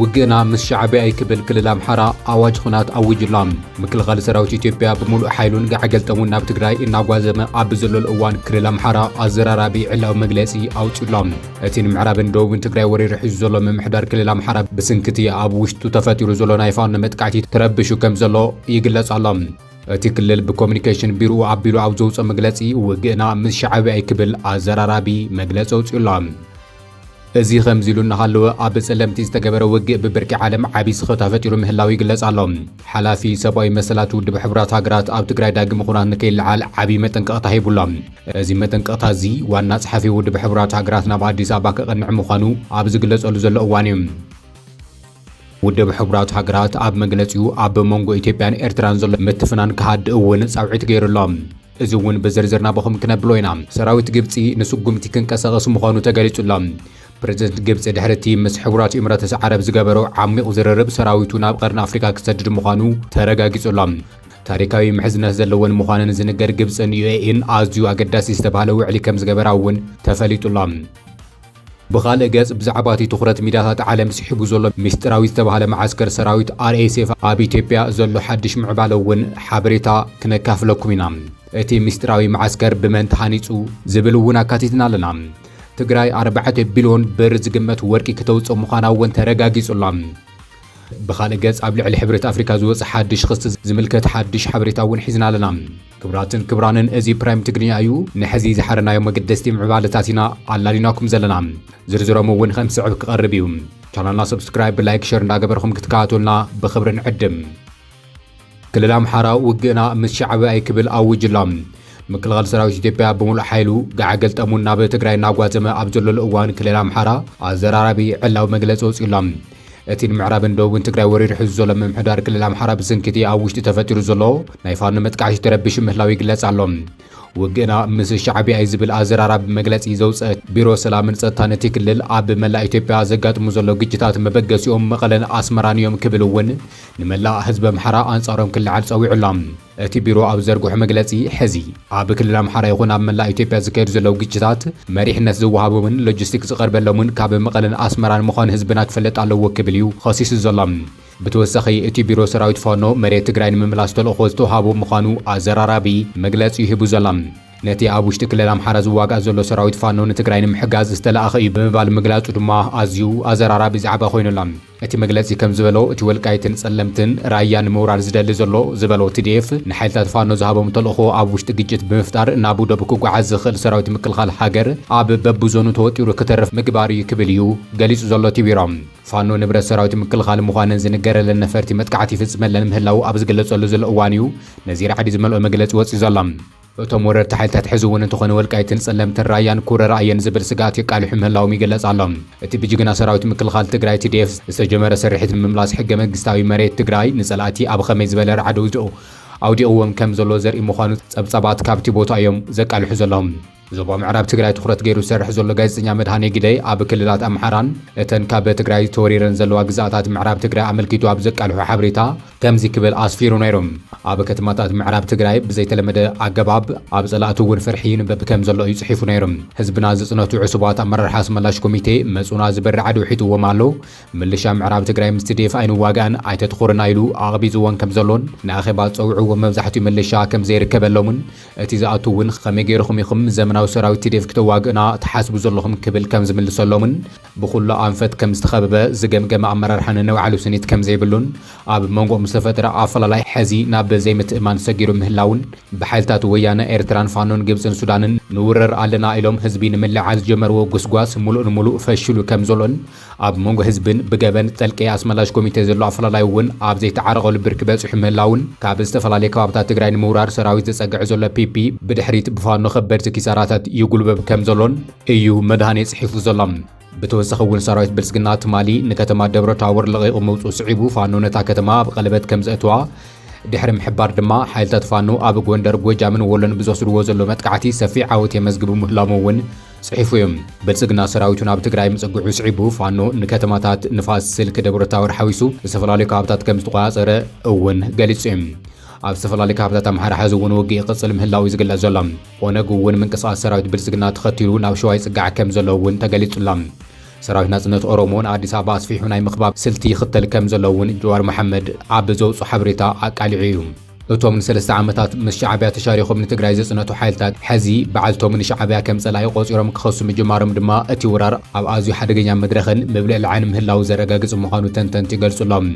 ውግእና ምስ ሻዕቢያ ይክብል ክልል አምሓራ አዋጅ ኹናት አውጅላም ምክልኻል ሰራዊት ኢትዮጵያ ብሙሉእ ኃይሉን ጋዕገልጠሙን ናብ ትግራይ እናጓዘመ ኣብ ዘለል እዋን ክልል አምሓራ አዘራራቢ ዕላዊ መግለጺ አውጪሎም እቲ ንምዕራብን ደቡብን ትግራይ ወሪሩ ሒዙ ዘሎ ምምሕዳር ክልል አምሓራ ብስንክቲ ኣብ ውሽጡ ተፈጢሩ ዘሎ ናይ ፋኖ መጥቃዕቲ ተረብሹ ከም ዘሎ ይግለጽ ኣሎ። እቲ ክልል ብኮሙኒኬሽን ቢሮ ኣቢሉ ኣብ ዘውፅኦ መግለጺ ውግእና ምስ ሻዕቢያ ይክብል አዘራራቢ መግለጺ አውፂሉ እዚ ከምዚሉ እናሃለወ ኣብ ጸለምቲ ዝተገበረ ውግእ ብብርቂ ዓለም ዓቢ ስኽታ ፈጢሩ ምህላው ይግለጽ ኣሎ። ሓላፊ ሰብኣዊ መሰላት ውድብ ሕብራት ሃገራት ኣብ ትግራይ ዳግም ኹናት ንከይለዓል ዓቢ መጠንቀቕታ ሂቡሎም። እዚ መጠንቀቕታ እዚ ዋና ጸሓፊ ውድብ ሕብራት ሃገራት ናብ አዲስ አበባ ከቐንዕ ምዃኑ ኣብ ዝግለጸሉ ዘሎ እዋን እዩ። ውድብ ሕብራት ሃገራት ኣብ መግለጺኡ ኣብ መንጎ ኢትዮጵያን ኤርትራን ዘሎ ምትፍናን ክሃድእ እውን ጻውዒት ገይሩሎም። እዚ እውን ብዝርዝር ናብኹም ክነብሎ ኢና። ሰራዊት ግብጺ ንስጉምቲ ክንቀሳቐስ ምዃኑ ተገሊጹሎም። ፕሬዝደንት ግብጺ ድሕርቲ ምስ ሕቡራት ኤምሬትስ ዓረብ ዝገበሮ ዓሚቕ ዝርርብ ሰራዊቱ ናብ ቀርኒ ኣፍሪካ ክሰድድ ምዃኑ ተረጋጊጹሎም። ታሪካዊ ምሕዝነት ዘለዎን ምዃንን ዝንገር ግብጽን ዩኤኢን ኣዝዩ ኣገዳሲ ዝተባሃለ ውዕሊ ከም ዝገበራ እውን ተፈሊጡሎም። ብኻልእ ገጽ ብዛዕባ እቲ ትኹረት ሚድያታት ዓለም ስሒቡ ዘሎ ምስጢራዊ ዝተባሃለ መዓስከር ሰራዊት RSF ኣብ ኢትዮጵያ ዘሎ ሓድሽ ምዕባለ እውን ሓበሬታ ክነካፍለኩም ኢና። እቲ ምስጢራዊ መዓስከር ብመን ተሃኒጹ ዝብል እውን ኣካቲትና ኣለና። ትግራይ 4 ቢልዮን ብር ዝግመት ወርቂ ከተውፅእ ምዃና እውን ተረጋጊጹላ። ብኻልእ ገጽ ኣብ ልዕሊ ሕብረት ኣፍሪካ ዝወፅእ ሓድሽ ክስቲ ዝምልከት ሓድሽ ሓበሬታ እውን ሒዝና ኣለና። ክብራትን ክብራንን እዚ ፕራይም ትግርኛ እዩ። ንሕዚ ዝሓረናዮ መገደስቲ ምዕባለታት ኢና ኣላሊናኩም ዘለና። ዝርዝሮም እውን ከም ስዕብ ክቐርብ እዩ። ቻናልና ሰብስክራይብ፣ ላይክ፣ ሼር እንዳገበርኩም ክትከታተሉና ብኽብሪ ንዕድም። ክልል አምሓራ ውግእና ምስ ሻዕቢያ ይክብል አውጅሎም ምክልኻል ሰራዊት ኢትዮጵያ ብሙሉእ ኃይሉ ጋዕገልጠሙን ናብ ትግራይ እናጓዘመ ኣብ ዘለሉ እዋን ክልል አምሓራ አዘራራቢ ዕላዊ መግለጺ አውፂሎም። እቲ ንምዕራብን ደቡብን ትግራይ ወሪሩ ሒዙ ዘሎ ምምሕዳር ክልል አምሓራ ብስንክቲ ኣብ ውሽጢ ተፈጢሩ ዘሎ ናይ ፋኖ መጥቃዕቲ ተረብሹ ምህላው ይግለጽ ኣሎ። ውግእና ምስ ሻዕቢያ ዝብል አዘራራቢ መግለጺ ዘውፅአ ቢሮ ሰላምን ጸጥታን እቲ ክልል ኣብ መላእ ኢትዮጵያ ዘጋጥሙ ዘሎ ግጭታት መበገሲኦም መቐለን ኣስመራን እዮም ክብል እውን ንመላእ ህዝቢ አምሓራ አንጻሮም ክልዓል ጸዊዑሎም። እቲ ቢሮ ኣብ ዘርግሑ መግለጺ ሕዚ ኣብ ክልል አምሓራ ይኹን ኣብ መላእ ኢትዮጵያ ዝካየዱ ዘለዉ ግጭታት መሪሕነት ዝወሃቦምን ሎጂስቲክስ ዝቐርበሎምን ካብ መቐለን ኣስመራን ምዃኑ ህዝብና ክፈለጥ ኣለዎ ክብል እዩ ኸሲሱ ዘሎ። ብተወሳኺ እቲ ቢሮ ሰራዊት ፋኖ መሬት ትግራይ ንምምላስ ተልእኾ ዝተውሃቦ ምዃኑ አዘራራቢ መግለጺ ይህቡ ዘሎ። ነቲ ኣብ ውሽጢ ክልል አምሓራ ዝዋጋእ ዘሎ ሰራዊት ፋኖ ንትግራይ ንምሕጋዝ ዝተለኣኸ እዩ ብምባል ምግላጹ ድማ ኣዝዩ አዘራራቢ ዛዕባ ኮይኑላ። እቲ መግለጺ ከም ዝበሎ እቲ ወልቃይትን ጸለምትን ራያን ንምውራር ዝደሊ ዘሎ ዝበሎ TDF ንሓይልታት ፋኖ ዝሃቦም ተልእኾ ኣብ ውሽጢ ግጭት ብምፍጣር ናብ ደቡብ ክጓዓዝ ዝኽእል ሰራዊት ምክልኻል ሃገር ኣብ በብዞኑ ተወጢሩ ክተርፍ ምግባር እዩ ክብል እዩ ገሊጹ ዘሎ እቲ ቢሮ። ፋኖ ንብረት ሰራዊት ምክልኻል ምዃንን ዝንገረለን ነፈርቲ መጥቃዕቲ ይፍጽመለን ምህላው ኣብ ዝገለጸሉ ዘሎ እዋን እዩ ነዚ ራዕዲ ዝመልኦ መግለጺ ወፂኡ ዘሎ። እቶም ወረርቲ ሓይልታት ሕዚ እውን እንተኾነ ወልቃይትን ጸለምትን ራያን ኩረራ እየን ዝብል ስጋት የቃልሑ ምህላዎም ይገለጽ ኣሎ። እቲ ብጅግና ሰራዊት ምክልኻል ትግራይ TDF ዝተጀመረ ስርሒት ምምላስ ሕገ መንግስታዊ መሬት ትግራይ ንጸላእቲ ኣብ ኸመይ ዝበለ ራዕዲ ኣውዲእዎም ከም ዘሎ ዘርኢ ምዃኑ ጸብጻባት ካብቲ ቦታ እዮም ዘቃልሑ ዘሎም። ዞባ ምዕራብ ትግራይ ትኹረት ገይሩ ዝሰርሕ ዘሎ ጋዜጠኛ መድሃኔ ግደይ ኣብ ክልላት አምሓራን እተን ካብ ትግራይ ተወሪረን ዘለዋ ግዛኣታት ምዕራብ ትግራይ ኣመልኪቱ ኣብ ዘቃልሑ ሓበሬታ ከምዚ ክብል ኣስፊሩ ነይሮም። ኣብ ከተማታት ምዕራብ ትግራይ ብዘይተለመደ ኣገባብ ኣብ ጸላእቱ እውን ፍርሒ ይንበብ ከም ዘሎ እዩ ጽሒፉ ነይሮም። ህዝብና ዝጽነቱ ዕሱባት ኣመራርሓ ኣስመላሽ ኮሚቴ መጹና ዝበሪ ዓዲ ውሒጥዎም ኣሎ። ምልሻ ምዕራብ ትግራይ ምስ TDF ኣይንዋጋእን ኣይተትኹርና ኢሉ ኣቕቢዝዎን ከም ዘሎን ንኣኼባ ዝጸውዕዎ መብዛሕትኡ ምልሻ ከም ዘይርከበሎምን እቲ ዝኣቱ እውን ከመይ ገይርኹም ኢኹም ዘመናዊ ሰራዊት TDF ክትዋግእና ተሓስቡ ዘለኹም ክብል ከም ዝምልሰሎምን ብኹሉ ኣንፈት ከም ዝተኸበበ ዝገምገመ ኣመራርሓ ነባዕሉ ስኒት ከም ዘይብሉን ኣብ መንጎኦም ዝተፈጠረ ኣፈላላይ ሕዚ ናብ ዘይምትእማን ሰጊሩ ምህላውን ብሓይልታት ወያነ ኤርትራን ፋኖን ግብፅን ሱዳንን ንውረር ኣለና ኢሎም ህዝቢ ንምልዓል ዝጀመርዎ ጉስጓስ ሙሉእ ንሙሉእ ፈሽሉ ከም ዘሎን ኣብ መንጎ ህዝብን ብገበን ጠልቂ ኣስመላሽ ኮሚቴ ዘሎ ኣፈላላይ እውን ኣብ ዘይተዓረቐሉ ብርኪ በፂሑ ምህላውን ካብ ዝተፈላለየ ከባብታት ትግራይ ንምውራር ሰራዊት ዝጸግዕ ዘሎ ፒፒ ብድሕሪት ብፋኖ ከበድቲ ኪሳራታት ይጉልበብ ከም ዘሎን እዩ መድሃኔ ጽሒፉ ዘሎ። ብተወሳኺ እውን ሰራዊት ብልጽግና ትማሊ ንከተማ ደብረ ታቦር ለቒቑ መውፅኡ ስዒቡ ፋኖ ነታ ከተማ ብቐለበት ከም ዘእትዋ ድሕሪ ምሕባር ድማ ሓይልታት ፋኖ ኣብ ጎንደር ጎጃምን ወሎን ብዝወስድዎ ዘሎ መጥቃዕቲ ሰፊሕ ዓወት የመዝግቡ ምህላሞ እውን ጽሒፉ እዮም። ብልጽግና ሰራዊቱ ናብ ትግራይ ምጽጉዑ ስዒቡ ፋኖ ንከተማታት ንፋስ ስልክ ደብረ ታቦር ሓዊሱ ዝተፈላለዩ ከባብታት ከም ዝተቆጻጸረ እውን ገሊጹ እዮም። ኣብ ዝተፈላለዩ ከባብታት አምሓራ ሕዚ እውን ውግእ ይቕጽል ምህላው እዩ ዝግለጽ ዘሎ። ኦነግ እውን ምንቅስቓስ ሰራዊት ብልጽግና ተኸቲሉ ናብ ሸዋይ ጽጋዕ ከም ዘሎ እውን ተገሊጹላ። ሰራዊት ናጽነት ኦሮሞን አዲስ አበባ አስፊሑ ናይ ምኽባብ ስልቲ ይኽተል ከም ዘለውን ጀዋር መሐመድ ኣብ ዘውፁ ሓበሬታ ኣቃሊዑ እዩ። እቶም ንሰለስተ ዓመታት ምስ ሻዕብያ ተሻሪኾም ንትግራይ ዘጽነቱ ሓይልታት ሕዚ በዓልቶም ንሻዕብያ ከም ጸላኢ ቆፂሮም ክኸሱ ምጅማሮም ድማ እቲ ውራር ኣብ ኣዝዩ ሓደገኛ መድረኽን ምብልዕ ልዓኒ ምህላው ዘረጋግጽ ምዃኑ ተንተንቲ ይገልጹሎም።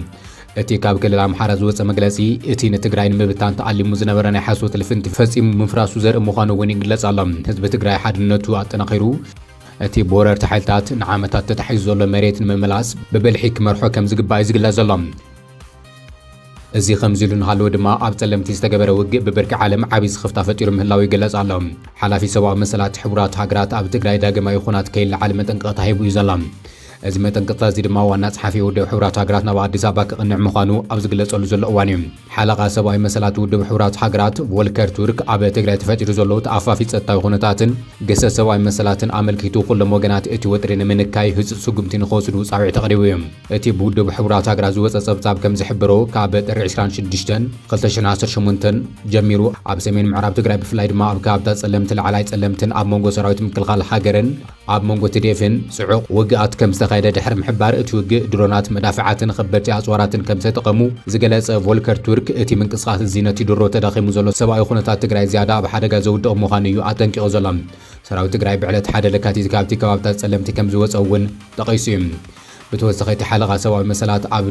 እቲ ካብ ክልል ኣምሓራ ዝወፀ መግለጺ እቲ ንትግራይ ንምብታን ተኣሊሙ ዝነበረ ናይ ሓሶት ልፍንቲ ፈጺሙ ምፍራሱ ዘርኢ ምዃኑ እውን ይግለጽ ኣሎ። ህዝቢ ትግራይ ሓድነቱ ኣጠናኺሩ እቲ ብወረርቲ ሓይልታት ንዓመታት ተታሒዙ ዘሎ መሬት ንምምላስ ብበልሒ ክመርሖ ከም ዝግባእ ዝግለጽ ዘሎ። እዚ ከምዚ ኢሉ ንሃለወ ድማ ኣብ ጸለምቲ ዝተገበረ ውግእ ብብርኪ ዓለም ዓብዪ ስኽፍታ ፈጢሩ ምህላው ይገለጽ ኣሎ። ሓላፊ ሰብኣዊ መሰላት ሕቡራት ሃገራት ኣብ ትግራይ ዳግማዊ ኩናት ከይለዓል መጠንቀቕታ ሂቡ እዩ ዘሎ። እዚ መጠንቀቕታ እዚ ድማ ዋና ጸሓፊ ውድብ ሕቡራት ሃገራት ናብ ኣዲስ አበባ ክቕንዕ ምዃኑ ኣብ ዝግለጸሉ ዘሎ እዋን እዩ። ሓለቓ ሰብኣዊ መሰላት ውድብ ሕቡራት ሃገራት ቮልከር ቱርክ ኣብ ትግራይ ተፈጢሩ ዘሎ ተኣፋፊ ጸጥታዊ ኩነታትን ገሰት ሰብኣዊ መሰላትን ኣመልኪቱ ኩሎም ወገናት እቲ ወጥሪ ንምንካይ ህፁፅ ስጉምቲ ንኽወስዱ ጻውዒት ተቐሪቡ እዩ። እቲ ብውድብ ሕቡራት ሃገራት ዝወፀ ጸብጻብ ከም ዝሕብሮ ካብ ጥሪ 26 2018 ጀሚሩ ኣብ ሰሜን ምዕራብ ትግራይ ብፍላይ ድማ ኣብ ከባብታት ጸለምቲ ላዕላይ ጸለምትን ኣብ መንጎ ሰራዊት ምክልኻል ሃገርን ኣብ መንጎ ትዴፍን ጽዑቕ ውግኣት ከም ዝተኻየደ ድሕሪ ምሕባር እቲ ውግእ ድሮናት መዳፍዓትን ከበድቲ ኣጽዋራትን ከም ዝተጠቐሙ ዝገለጸ ቮልከር ቱርክ እቲ ምንቅስቓስ እዚ ነቲ ድሮ ተዳኺሙ ዘሎ ሰብኣዊ ኩነታት ትግራይ ዝያዳ ኣብ ሓደጋ ዘውድቕ ምዃኑ እዩ ኣጠንቂቑ ዘሎ። ሰራዊት ትግራይ ብዕለት 1 ለካቲት ካብቲ ከባብታት ጸለምቲ ከም ዝወፀ እውን ጠቒሱ እዩ። ብተወሳኺ እቲ ሓለቓ ሰብኣዊ መሰላት ኣብ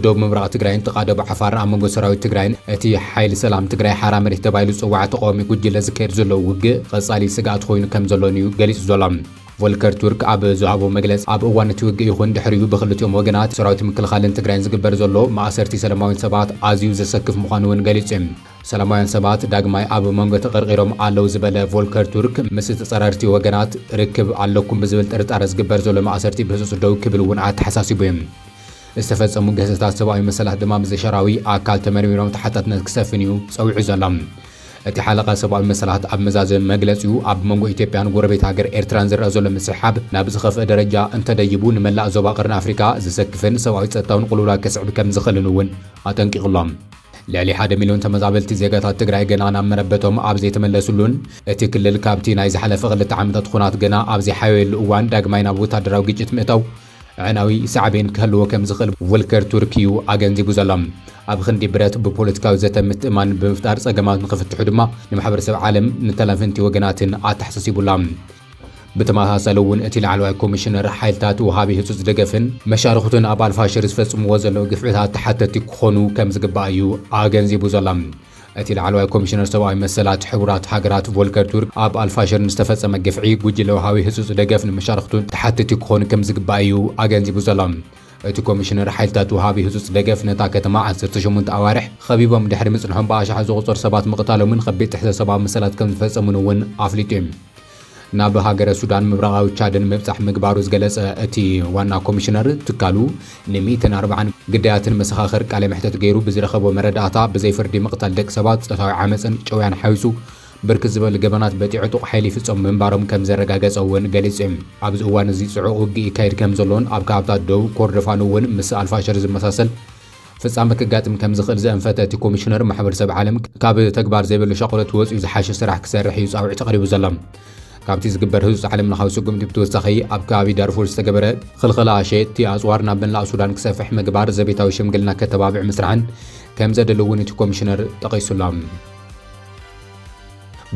ደቡብ ምብራቕ ትግራይን ጥቓ ዓፋር ኣብ መንጎ ሰራዊት ትግራይን እቲ ሓይሊ ሰላም ትግራይ ሓራ መሬት ተባሂሉ ዝጽዋዕ ተቃዋሚ ጉጅለ ዝካየድ ዘሎ ውግእ ቀጻሊ ስጋኣት ኮይኑ ከም ዘሎን እዩ ገሊጹ ዘሎ። ቮልከር ቱርክ ኣብ ዝሃቦ መግለፂ ኣብ እዋን እቲ ውግእ ይኹን ድሕሪኡ ብኽልቲኦም ወገናት ሰራዊት ምክልኻልን ትግራይን ዝግበር ዘሎ ማእሰርቲ ሰላማውያን ሰባት ኣዝዩ ዘሰክፍ ምዃኑ እውን ገሊጹ እዩ። ሰላማውያን ሰባት ዳግማይ ኣብ መንጎ ተቐርቂሮም ኣለው ዝበለ ቮልከር ቱርክ ምስ ተጸራርቲ ወገናት ርክብ ኣለኩም ብዝብል ጥርጣረ ዝግበር ዘሎ ማእሰርቲ ብህፁፅ ደው ክብል እውን ኣተሓሳሲቡ እዩ። ዝተፈጸሙ ገሰታት ሰብኣዊ መሰላት ድማ ብዘሸራዊ ኣካል ተመርሚሮም ተሓታትነት ክሰፍን እዩ ጸዊዑ ዘሎ። እቲ ሓለቓ ሰብኣዊ መሰላት ኣብ መዛዘም መግለጺኡ ኣብ መንጎ ኢትዮጵያን ጎረቤት ሃገር ኤርትራን ዝረአ ዘሎ ምስሓብ ናብ ዝኸፍአ ደረጃ እንተደይቡ ንመላእ ዞባ ቀርኒ ኣፍሪካ ዝሰክፍን ሰብኣዊ ጸጥታውን ቁልውላው ከስዕብ ከም ዝኽእልን እውን ኣጠንቂቑሎም። ልዕሊ 1 ሚልዮን ተመዛበልቲ ዜጋታት ትግራይ ገና ናብ መረበቶም ኣብ ዘይተመለሱሉን እቲ ክልል ካብቲ ናይ ዝሓለፈ 2 ዓመታት ኩናት ገና ኣብ ዘይሓየሉ እዋን ዳግማይ ናብ ወታደራዊ ግጭት ምእታው ዕናዊ ሳዕቤን ክህልዎ ከም ዝኽእል ቮልከር ቱርክ እዩ ኣገንዚቡ ዘሎ። ኣብ ክንዲ ብረት ብፖለቲካዊ ዘተ ምትእማን ብምፍጣር ጸገማት ንኽፍትሑ ድማ ንማሕበረሰብ ዓለም ንተላፈንቲ ወገናትን ኣተሓሳሲቡላ። ብተመሳሳሊ እውን እቲ ላዕለዋይ ኮሚሽነር ሓይልታት ወሃቢ ህፁፅ ደገፍን መሻርክቱን ኣብ ኣልፋሽር ዝፈጽምዎ ዘለዉ ግፍዕታት ተሓተቲ ክኾኑ ከም ዝግባእ እዩ ኣገንዚቡ ዘሎ። እቲ ላዕለዋይ ኮሚሽነር ሰብኣዊ መሰላት ሕቡራት ሃገራት ቮልከር ቱርክ ኣብ ኣልፋሽር ዝተፈጸመ ግፍዒ ጉጅለ ወሃቢ ህፁፅ ደገፍ ንመሻርክቱን ተሓተቲ ክኾኑ ከም ዝግባእ እዩ ኣገንዚቡ ዘሎ። እቲ ኮሚሽነር ሓይልታት ወሃቢ ህፁፅ ደገፍ ነታ ከተማ 18 ኣዋርሕ ኸቢቦም ድሕሪ ምጽንሖም ብኣሽሓ ዝቑጸሩ ሰባት ምቕታሎምን ከቢድ ጥሕተ ሰብኣዊ መሰላት ከም ዝፈጸሙን እውን ኣፍሊጡ እዩ። ናብ ሃገረ ሱዳን ምብራቃዊ ቻድን ምብጻሕ ምግባሩ ዝገለጸ እቲ ዋና ኮሚሽነር ትካሉ ን140 ግዳያትን መሰኻኽር ቃለ መሕተት ገይሩ ብዝረኸቦ መረዳእታ ብዘይፍርዲ ምቕታል ደቂ ሰባት ጾታዊ ዓመፅን ጨውያን ሓዊሱ ብርክት ዝበሉ ገበናት በጢዑ ጥቕ ሓይሊ ፍጾም ምንባሮም ከም ዘረጋገጸ እውን ገሊጹ እዩ። ኣብዚ እዋን እዚ ጽዑቕ ውግእ ይካየድ ከም ዘሎን ኣብ ከባብታት ደቡብ ኮርዶፋን እውን ምስ ኣልፋሽር ዝመሳሰል ፍጻመ ክጋጥም ከም ዝኽእል ዘንፈተ እቲ ኮሚሽነር ማሕበረሰብ ዓለም ካብ ተግባር ዘይብሉ ሸቕሎት ወፂኡ ዝሓሸ ስራሕ ክሰርሕ እዩ ጻውዒት ተቐሪቡ ዘሎ። ካብቲ ዝግበር ህፁፅ ዓለም ለኻዊ ስጉምቲ ብተወሳኺ ኣብ ከባቢ ዳርፉር ዝተገበረ ክልኸላ ሸየጥቲ ኣጽዋር ናብ መላእ ሱዳን ክሰፍሕ ምግባር ዘቤታዊ ሽምግልና ከተባብዕ ምስራሕን ከም ዘደለ እውን እቲ ኮሚሽነር ጠቒሱሎም።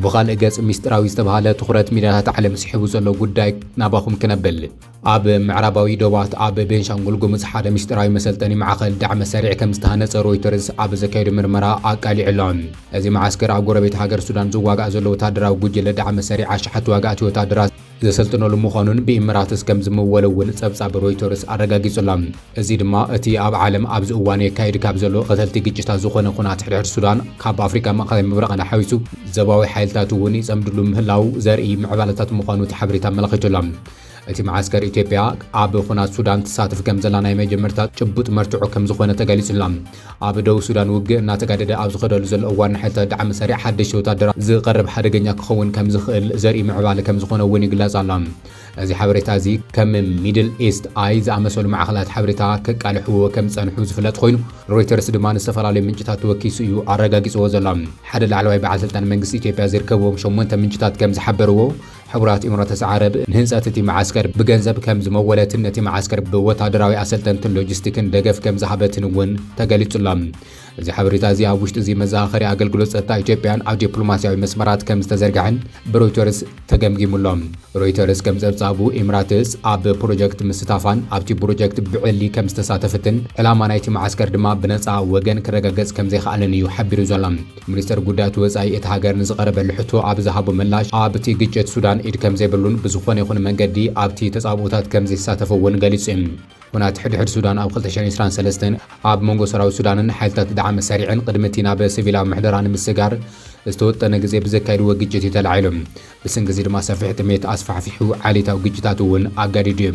ብኻልእ ገጽ ሚስጥራዊ ዝተባሃለ ትኹረት ሚድያታት ዓለም ስሒቡ ዘሎ ጉዳይ ናባኹም ክነብል ኣብ ምዕራባዊ ዶባት ኣብ ቤንሻንጉል ጉሙዝ ሓደ ሚስጥራዊ መሰልጠኒ ማዕኸል ዳዕመ ሰሪዕ ከም ዝተሃነፀ ሮይተርስ ኣብ ዘካየዱ ምርመራ ኣቃሊዑ ኣሎ። እዚ ማዓስከር ኣብ ጎረቤት ሃገር ሱዳን ዝዋጋእ ዘሎ ወታደራዊ ጉጅለ ዳዕመ ሰሪዕ ኣሽሓት ዋጋእቲ ወታደራት ዘሰልጥነሉ ምዃኑን ብኢምራትስ ከም ዝምወለ እውን ጸብጻብ ሮይተርስ ኣረጋጊጹላ። እዚ ድማ እቲ ኣብ ዓለም ኣብዚ እዋን የካይድ ካብ ዘሎ ቀተልቲ ግጭታት ዝኾነ ኩናት ሕድሕድ ሱዳን ካብ ኣፍሪካ ማእኸላይ ምብራቕ ናሓዊሱ ዘባዊ ሓይልታት እውን ይጸምድሉ ምህላው ዘርኢ ምዕባለታት ምዃኑ እቲ ሓበሬታ ኣመላኺቱላ። እቲ ማዓስከር ኢትዮጵያ ኣብ ኩናት ሱዳን ትሳተፍ ከም ዘላ ናይ መጀመርታ ጭቡጥ መርትዑ ከም ዝኾነ ተገሊጹላ። ኣብ ደቡብ ሱዳን ውግእ እናተጋደደ ኣብ ዝኸደሉ ዘሎ እዋን ሓይልታት ዳዕመ ሰሪዕ ሓደሽቲ ወታደራት ዝቐርብ ሓደገኛ ክኸውን ከም ዝኽእል ዘርኢ ምዕባለ ከም ዝኾነ እውን ይግለጽ ኣሎ። እዚ ሓበሬታ እዚ ከም ሚድል ኢስት ኣይ ዝኣመሰሉ ማዕኸላት ሓበሬታ ከቃልሕዎ ከም ጸንሑ ዝፍለጥ ኮይኑ ሮይተርስ ድማ ንዝተፈላለዩ ምንጭታት ተወኪሱ እዩ ኣረጋጊጽዎ ዘሎ። ሓደ ላዕለዋይ በዓል ስልጣን መንግስቲ ኢትዮጵያ ዝርከብዎም 8 ምንጭታት ከም ዝሓበርዎ حبرات إمارات عرب نهنساتي معسكر بجنزب كم زمولة نتي معسكر بوتادراوي أسلتن لوجستيكن دقف كم زحبتن ون تقاليت اللام زي حبريتا زي أبوشت زي مزاخري أقل قلوس أتا إيجابيان أو دبلوماسياوي مسمارات كم استزرقعن برويترز تقمجي ملام رويترز كم زبزابو إماراتس أب بروجكت مستافان أبتي بروجكت بعلي كم استساتفتن علاما نايتي معسكر دما بنصا وغن كرقاقز كم زي خالن يحبرو زلام منستر قدات وزاي اتهاجر نزقرب اللحتو أب زهابو ملاش أبتي جيجت سودان إيد كم زي بلون بزخون يخون منقدي أبتي تسابوتات كم زي ساتفون قاليسهم هناك حد سودان أو خلت شان إسران سلستن أب مونغو سراو سودان حالة دعم سريعا قدمتنا بسيفيلا محضران مسجار استوت أنا جزء بزكاير وجيتي تلعلم بس إنجزير ما سافحت ميت أسفح فيحو عالية وجيتاتون أجاريديم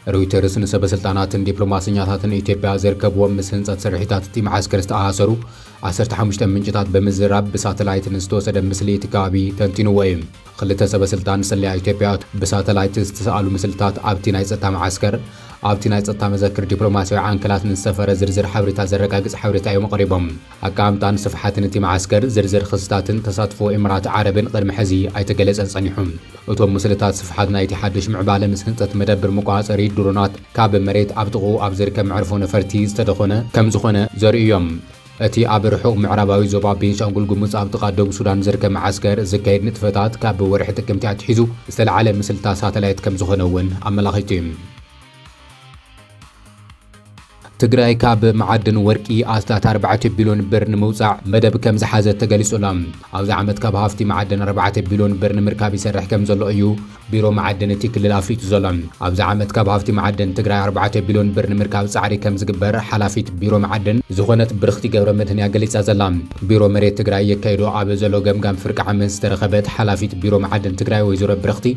رويترز نسب سلطانات دبلوماسيات إثيوبيا زركبوا مسنسات سرحيتات تيم عسكر استعاصروا عسرت حمشت منجتات بمزراب بساتلايت نستوسد مسلي تكابي تنتينو ويم خلت سب سلطان سلي إثيوبيا بساتلايت استسألوا مسلطات أبتي نايزتا معسكر أبتي نايزتا مذكر دبلوماسي عن كلات نسفر زرزر حوريتا زرقاقز حوريتا يوم قريبهم أقامتان صفحات نتي معسكر زرزر خصتات تصادفوا إمارات عرب قدم حزي أي تجلس أنصنيحهم وتوم مسلطات صفحات نايتي حدش معبالة مسنتات مدبر مقاصري درونات كاب مريت أبتغو أبزر كم عرفون فرتيز تدخونه كم زخونه زريوم أتي أبرحو معرباوي زوبا بينشانقول قمص أبتقى دوب سودان زركة معسكر زكايد نتفتات كاب ورحتة كم تعتحيزو استلعالم مثل تاساتلايت كم زخونون أما لاخيتيم تجري كاب معدن ورقي أصلات 4 بليون برن موزع مدب كم زحازة تجلس ألام أو زعمت كاب هافتي معدن 4 بليون برن مركب يسرح كم زلو أيو بيرو معدن تيكل الأفريقي زلام أو زعمت كاب هافتي معدن تجري 4 بليون برن مركب سعري كم زجبر حلافيت بيرو معدن زخونت برختي جبر مدنيا جلس زلام بيرو مريت تجري يكيدو عب زلو جم فرق عمس ترخبت حلافيت بيرو معدن تجري ويزور برختي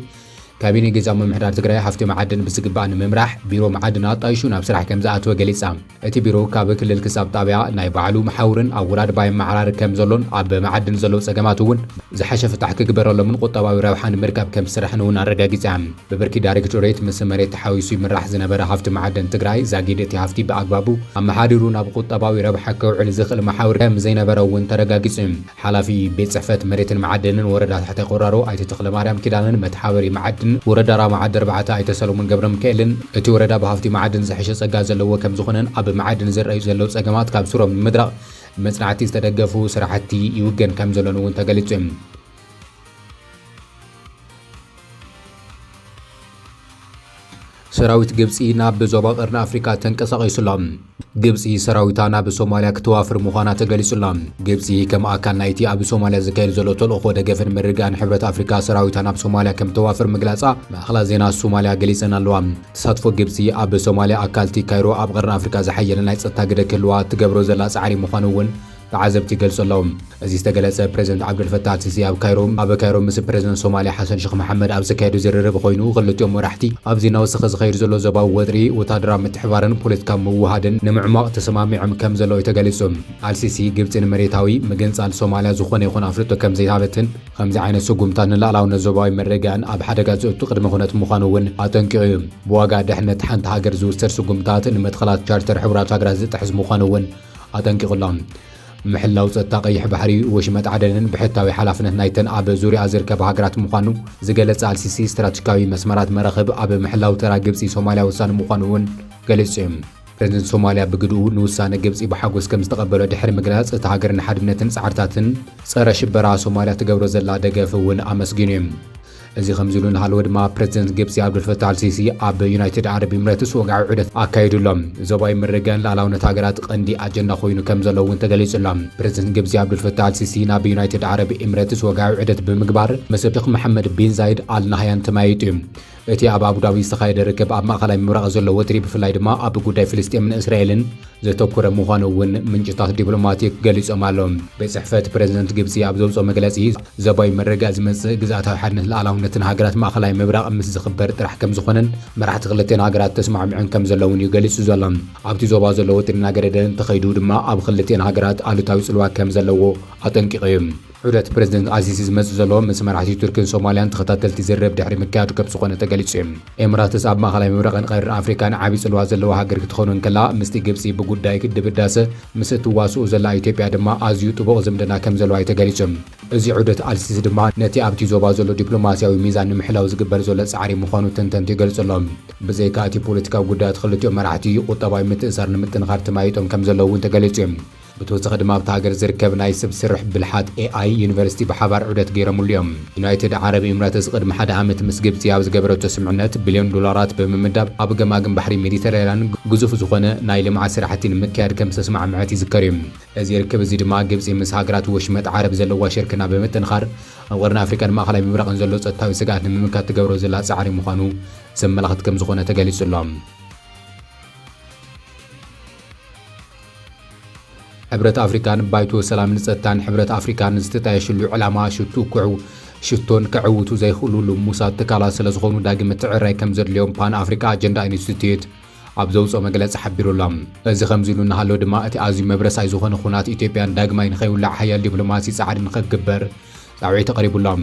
كابيني جزام المحدار تجري هفتي معدن بسقبان ممرح بيرو معدنات أيشون أبصرح كم زعت وجلسام أتي بيرو كاب كل الكساب تابعة نايب علو محاورن أو ولاد باي معرار كم زلون أب معدن زلو سجماتون زحشة فتح كبر ولا من قطة ويروحان مركب كم سرحنون أرجع جزام ببركي دايركتوريت مسمرت تحاويسي من راح زنبرة هفتي معدن تجري زاجيدتي هفتي بأقبابو أما حاريرون أبو قطة ويروح كوع زخل محاور كم زينبرة وين ترجع جزام حلافي بيت صفت مريت المعدن وردات حتى قرروا أي تدخل مريم كدانن متحاوري معدن وردارا معدن 4 أيتسلوا من قبرم كيلن أتي وردا بهافتي معدن زحشة سجاز اللو كم زخنن أب معدن زر زلو سجمات كاب صورة من مدرق مصنعتي استدقفوا سرحتي يوجن كم زلون وانت قالتهم سراويت جبسي ناب زوبا قرن أفريقيا تنقصق يسلام جبسي سراويتانا بسوماليا كتوافر مخانا تقل يسلام جبسي كما أكان نايتي أبو سوماليا زكايل زلوتو الأخوة دقفن مرقان حبرة أفريقيا سراويتانا بسوماليا كم توافر مقلاسا مأخلا زينا سوماليا قليسنا اللوام تصادفو جبسي أبو سوماليا أكالتي كايرو أب قرن أفريقيا زحينا نايتس التاقدك الوات تقبرو زلا سعري مخانوون تعزبتي قلص اللهم أزي استقلت بريزنت عبد الفتاح السيسي أب كايرو مس بريزنت سوماليا حسن شيخ محمد أب زكايدو زرر بخوينو غلط يوم ورحتي أب زينا وسخز خير زلو زبا ودري وتادرا متحوارن بوليتيكا موهادن نمعمق تسمامي عم كم زلو يتقلصهم السيسي جبتن مريتاوي مجنس على سوماليا زخون يخون أفريقيا كم زي هابتن خمزة عين سوقمتان لالاون الزباي مرقان أب حدقات زوتو قدم هونت مخانوون أتنكيهم بواقع دحنت حنت هاجر زور سر سوقمتات المدخلات شارتر حبرات هاجر زت حز مخانوون أتنكي غلام محلاو تقيح بحري وشمت عدنن بحتاوي حلافنه نايتن أب زوري أزركب هاجرات مخانو زجلت على سيسي استراتيجية مسمارات مراقب أب محلاو ترى جبسي سوماليا وسان مخانوون قلسهم بريزنت سوماليا بقدو نوسان جبسي بحاجوس كم استقبلوا دحر مجلس تهاجرن حدنتن سعرتاتن صار شبرا سوماليا تجبروا زلا دقفون أمسجينهم أزي خمزلون هالود ما بريزنت جبسي عبد الفتاح السيسي أب يونايتد عرب إماراتس وقع عدة أكايد لهم زباي مرجان لعلاونة هاجرات قندي أجنة خوينو كم زلو وانت جليس لهم بريزنت جبسي عبد الفتاح السيسي ناب يونايتد عرب إماراتس وقع عدة بمقبار مسبق محمد بن زايد آل نهيان تمايتهم أتي أبو داوي استخايد ركب أب مقالة مراقب زلو وتري بفلايد ما أب قداي فلسطين من إسرائيل زتوكر مخانوون من جتات دبلوماتيك جليس أمالهم بصحفة بريزنت جبسي عبد الزوم مجلسي زباي مرجع زمز جزاتها حدنا لعلاونة هاجرات مقالة مبرق مس خبر ترح كم زخنن مرح تغلطين هاجرات تسمع معن كم زلون يجلس زلم عبتي زوبا زلو وتري ناجردن تخيدود ما أب خلطين هاجرات على تاوي سلوا كم زلو أتنكي قيم ዑደት ፕሬዝደንት አልሲሲ ዝመጽ ዘሎ ምስ መራሕቲ ቱርክን ሶማልያን ተኸታተልቲ ዝርብ ድሕሪ ምክያዱ ከም ዝኾነ ተገሊጹ እዩ። ኤምራትስ ኣብ ማእኸላይ ምብራቕን ቀይርን ኣፍሪካን ዓብዪ ጽልዋ ዘለዋ ሃገር ክትኸውን ከላ ምስቲ ግብጺ ብጉዳይ ክድብ ዳሰ ምስ እትዋስኡ ዘላ ኢትዮጵያ ድማ ኣዝዩ ጥቡቕ ዝምድና ከም ዘለዋ ተገሊጹ። እዚ ዑደት ኣልሲሲ ድማ ነቲ ኣብቲ ዞባ ዘሎ ዲፕሎማስያዊ ሚዛን ንምሕላው ዝግበር ዘሎ ጻዕሪ ምዃኑ ተንተንቲ ይገልጸሎም። ብዘይካ እቲ ፖለቲካዊ ጉዳያት ክልቲኦም መራሕቲ ቁጠባዊ ምትእስሳር ንምጥንኻር ተማይጦም ከም ዘለዉ እውን ተገሊጹ እዩ። ብተወሳኺ ድማ ኣብቲ ሃገር ዝርከብ ናይ ሰብ ስራሕ ብልሓት AI ዩኒቨርሲቲ ብሓባር ዑደት ገይሮሙሉ እዮም። ዩናይትድ ዓረብ ኤምሬትስ ቅድሚ ሓደ ዓመት ምስ ግብጺ ኣብ ዝገበረቶ ስምምዕነት $1 ቢልዮን ብምምዳብ ኣብ ገማግም ባሕሪ ሜዲተራንያን ግዙፍ ዝኾነ ናይ ልምዓት ስራሕቲ ንምክያድ ከም ዝተስማዕምዐት ይዝከር እዩ። እዚ ርክብ እዚ ድማ ግብጺ ምስ ሃገራት ወሽመጥ ዓረብ ዘለዋ ሽርክና ብምጥንኻር ኣብ ቀርኒ ኣፍሪካን ማእኸላይ ምብራቕን ዘሎ ጸጥታዊ ስጋኣት ንምምካት ትገብሮ ዘላ ጻዕሪ ምዃኑ ዘመላኽት ከም ዝኾነ ተገሊጹ ኣሎ። ሕብረት ኣፍሪካን ባይቶ ሰላምን ጸጥታን ሕብረት ኣፍሪካን ዝተጣየሽሉ ዕላማ ሽቶን ክዕውቱ ዘይኽእሉሉ ሙሳድ ትካላት ስለ ዝኾኑ ዳግም ትዕራይ ከም ዘድልዮም ፓን ኣፍሪካ ኣጀንዳ ኢንስቲትዩት ኣብ ዘውፅኦ መግለፂ ሓቢሩሎም። እዚ ከምዚ ኢሉ እናሃሎ ድማ እቲ ኣዝዩ መብረሳይ ዝኾነ ኩናት ኢትዮጵያን ዳግማይ ንኸይውላዕ ሓያል ዲፕሎማሲ ጻዕሪ ንኽግበር ጻውዒት ተቐሪቡሎም።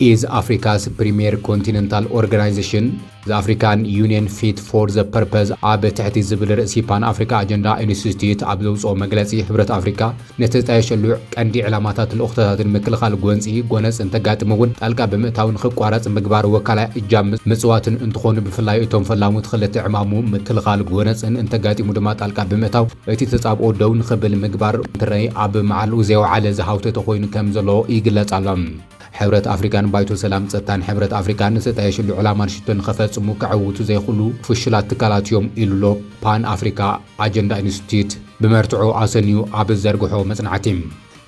is Africa's premier continental organization, the African Union Fit for the Purpose ኣብ ትሕቲ ዝብል ርእሲ ፓን ኣፍሪካ ኣጀንዳ ኢንስቲትዩት ኣብ ዘውፅኦ መግለፂ ሕብረት ኣፍሪካ ነተጣየሸሉ ቀንዲ ዕላማታት ልኡኽተታትን ምክልኻል ጎንፂ ጎነፅ እንተጋጥም እውን ጣልቃ ብምእታውን ክቋረፅ ምግባር ወካላይ እጃም ምፅዋትን እንትኾኑ ብፍላይ እቶም ፈላሙት ክልተ ዕማሙ ምክልኻል ጎነፅን እንተጋጢሙ ድማ ጣልቃ ብምእታው እቲ ተጻብኦ ደው ንኽብል ምግባር እንትረይ ኣብ መዓልኡ ዘይወዓለ ዝሃውተተ ኮይኑ ከም ዘሎ ይግለጽ ኣሎ። ሕብረት ኣፍሪካን ባይቶ ሰላም ጸጥታን ሕብረት ኣፍሪካን ዝተጣየሽሉ ዕላማን ሽቶን ክፈጽሙ ክዕውቱ ዘይኽእሉ ፍሽላት ትካላት እዮም ኢሉሎ ፓን ኣፍሪካ ኣጀንዳ ኢንስቲትዩት ብመርትዑ ኣሰንዩ ኣብ ዘርግሖ መጽናዕቲ።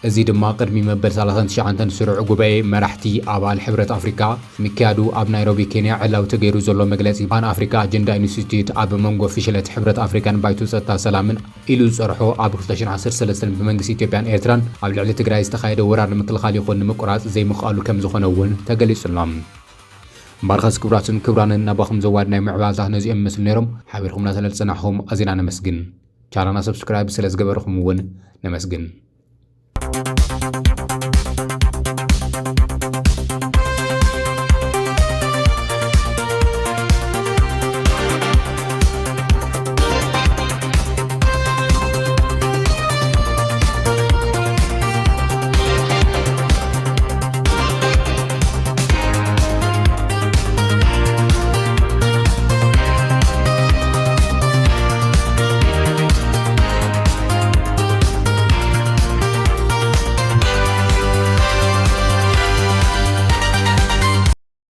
እዚ ድማ ቅድሚ መበል 39 ስሩዕ ጉባኤ መራሕቲ ኣባል ሕብረት ኣፍሪካ ምክያዱ ኣብ ናይሮቢ ኬንያ ዕላው ተገይሩ ዘሎ መግለፂ ፓን ኣፍሪካ ኣጀንዳ ኢንስቲትዩት ኣብ መንጎ ፍሽለት ሕብረት ኣፍሪካን ባይቶ ጸጥታ ሰላምን ኢሉ ዝጸርሖ ኣብ 2013 ብመንግስቲ ኢትዮጵያን ኤርትራን ኣብ ልዕሊ ትግራይ ዝተኻየደ ወራር ንምክልኻል ይኹን ንምቁራጽ ዘይምኽኣሉ ከም ዝኾነ እውን ተገሊጹሎም። ባርኻስ ክቡራንን ናባኹም ዘዋድ ናይ ምዕባልታት ነዚኦም መስሉ ነይሮም። ሓቢርኹምና ስለዝጸናሕኹም ኣዚና ነመስግን። ቻናልና ሰብስክራይብ ስለ ዝገበርኹም እውን ነመስግን።